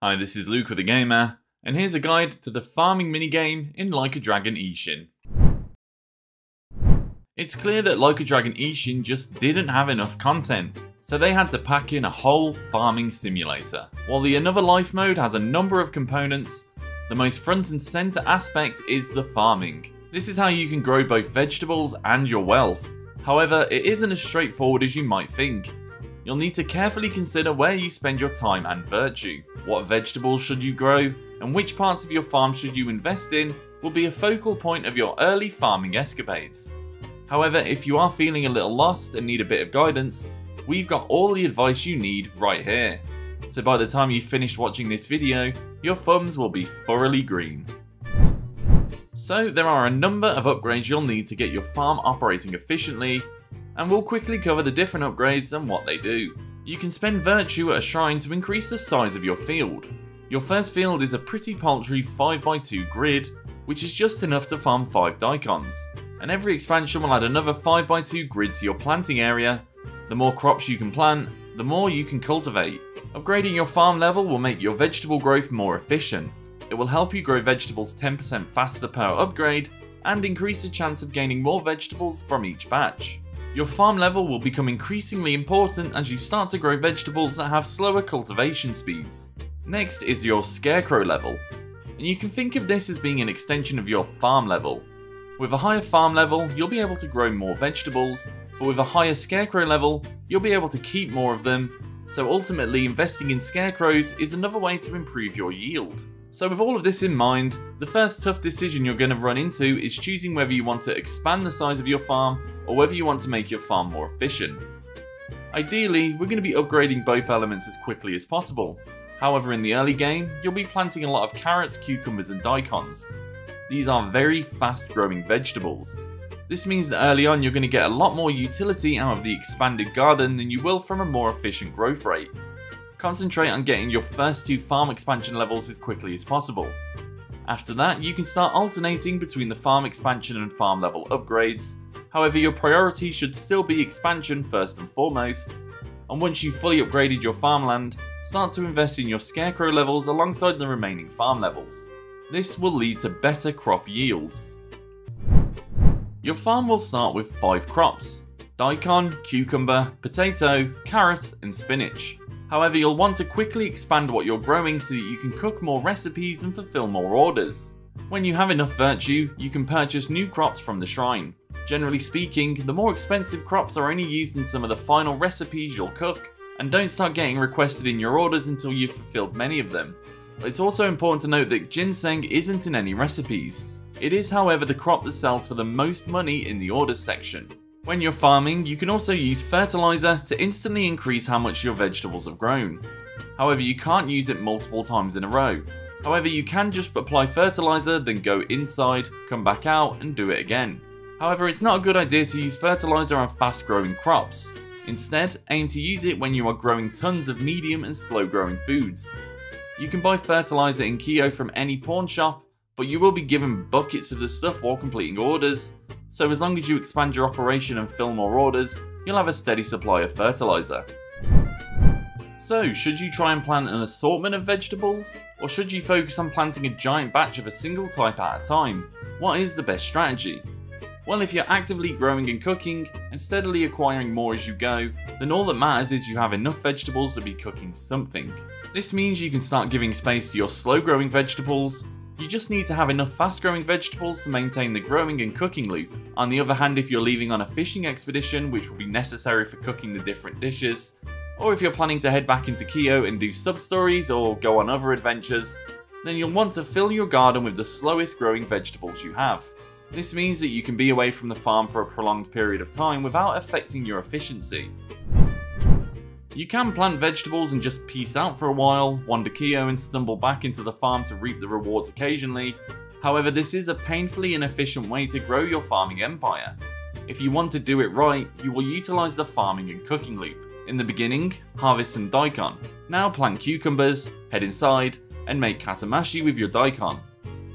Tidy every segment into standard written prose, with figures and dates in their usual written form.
Hi, this is Luke with the Gamer, and here's a guide to the farming minigame in Like a Dragon Ishin. It's clear that Like a Dragon Ishin just didn't have enough content, so they had to pack in a whole farming simulator. While the Another Life mode has a number of components, the most front and center aspect is the farming. This is how you can grow both vegetables and your wealth. However, it isn't as straightforward as you might think. You'll need to carefully consider where you spend your time and virtue. What vegetables should you grow, and which parts of your farm should you invest in will be a focal point of your early farming escapades. However, if you are feeling a little lost and need a bit of guidance, we've got all the advice you need right here. So by the time you've finished watching this video, your thumbs will be thoroughly green. So there are a number of upgrades you'll need to get your farm operating efficiently, and we'll quickly cover the different upgrades and what they do. You can spend virtue at a shrine to increase the size of your field. Your first field is a pretty paltry 5x2 grid, which is just enough to farm 5 daikons, and every expansion will add another 5x2 grid to your planting area. The more crops you can plant, the more you can cultivate. Upgrading your farm level will make your vegetable growth more efficient. It will help you grow vegetables 10% faster per upgrade, and increase the chance of gaining more vegetables from each batch. Your farm level will become increasingly important as you start to grow vegetables that have slower cultivation speeds. Next is your scarecrow level, and you can think of this as being an extension of your farm level. With a higher farm level, you'll be able to grow more vegetables, but with a higher scarecrow level, you'll be able to keep more of them, so ultimately investing in scarecrows is another way to improve your yield. So with all of this in mind, the first tough decision you're going to run into is choosing whether you want to expand the size of your farm or whether you want to make your farm more efficient. Ideally, we're going to be upgrading both elements as quickly as possible. However, in the early game, you'll be planting a lot of carrots, cucumbers and daikons. These are very fast growing vegetables. This means that early on you're going to get a lot more utility out of the expanded garden than you will from a more efficient growth rate. Concentrate on getting your first 2 farm expansion levels as quickly as possible. After that, you can start alternating between the farm expansion and farm level upgrades. However, your priority should still be expansion first and foremost. And once you've fully upgraded your farmland, start to invest in your scarecrow levels alongside the remaining farm levels. This will lead to better crop yields. Your farm will start with 5 crops: daikon, cucumber, potato, carrot and spinach. However, you'll want to quickly expand what you're growing so that you can cook more recipes and fulfill more orders. When you have enough virtue, you can purchase new crops from the shrine. Generally speaking, the more expensive crops are only used in some of the final recipes you'll cook, and don't start getting requested in your orders until you've fulfilled many of them. It's also important to note that ginseng isn't in any recipes. It is, however, the crop that sells for the most money in the orders section. When you're farming, you can also use fertilizer to instantly increase how much your vegetables have grown. However, you can't use it multiple times in a row. However, you can just apply fertilizer, then go inside, come back out and do it again. However, it's not a good idea to use fertilizer on fast growing crops. Instead, aim to use it when you are growing tons of medium and slow growing foods. You can buy fertilizer in Kyo from any pawn shop, but you will be given buckets of the stuff while completing orders, so as long as you expand your operation and fill more orders, you'll have a steady supply of fertilizer. So, should you try and plant an assortment of vegetables, or should you focus on planting a giant batch of a single type at a time? What is the best strategy? Well, if you're actively growing and cooking, and steadily acquiring more as you go, then all that matters is you have enough vegetables to be cooking something. This means you can start giving space to your slow growing vegetables. You just need to have enough fast growing vegetables to maintain the growing and cooking loop. On the other hand, if you're leaving on a fishing expedition, which will be necessary for cooking the different dishes, or if you're planning to head back into Kyo and do sub-stories or go on other adventures, then you'll want to fill your garden with the slowest growing vegetables you have. This means that you can be away from the farm for a prolonged period of time without affecting your efficiency. You can plant vegetables and just peace out for a while, wander Kyo and stumble back into the farm to reap the rewards occasionally. However, this is a painfully inefficient way to grow your farming empire. If you want to do it right, you will utilize the farming and cooking loop. In the beginning, harvest some daikon. Now plant cucumbers, head inside, and make katamashi with your daikon.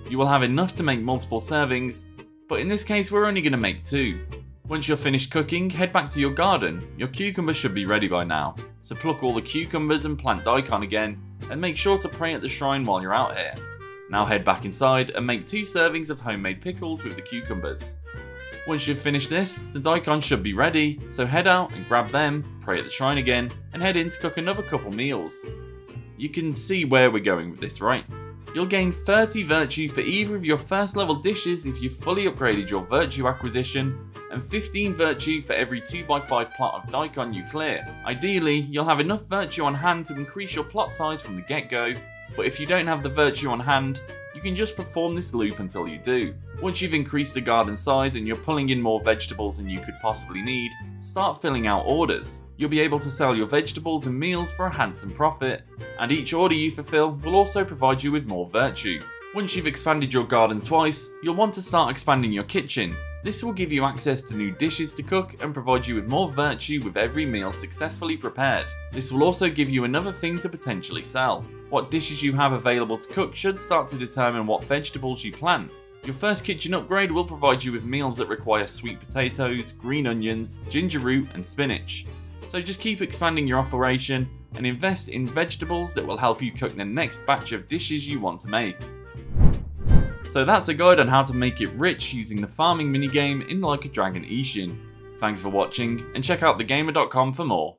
You will have enough to make multiple servings, but in this case we're only going to make 2. Once you're finished cooking, head back to your garden. Your cucumbers should be ready by now, so pluck all the cucumbers and plant daikon again, and make sure to pray at the shrine while you're out here. Now head back inside and make 2 servings of homemade pickles with the cucumbers. Once you've finished this, the daikon should be ready, so head out and grab them, pray at the shrine again, and head in to cook another couple meals. You can see where we're going with this, right? You'll gain 30 virtue for either of your first level dishes if you've fully upgraded your virtue acquisition, and 15 virtue for every 2x5 plot of daikon you clear. Ideally, you'll have enough virtue on hand to increase your plot size from the get-go, but if you don't have the virtue on hand, you can just perform this loop until you do. Once you've increased the garden size and you're pulling in more vegetables than you could possibly need, start filling out orders. You'll be able to sell your vegetables and meals for a handsome profit, and each order you fulfill will also provide you with more virtue. Once you've expanded your garden twice, you'll want to start expanding your kitchen. This will give you access to new dishes to cook and provide you with more virtue with every meal successfully prepared. This will also give you another thing to potentially sell. What dishes you have available to cook should start to determine what vegetables you plant. Your first kitchen upgrade will provide you with meals that require sweet potatoes, green onions, ginger root and spinach. So just keep expanding your operation and invest in vegetables that will help you cook the next batch of dishes you want to make. So that's a guide on how to make it rich using the farming minigame in Like a Dragon Ishin. Thanks for watching and check out thegamer.com for more.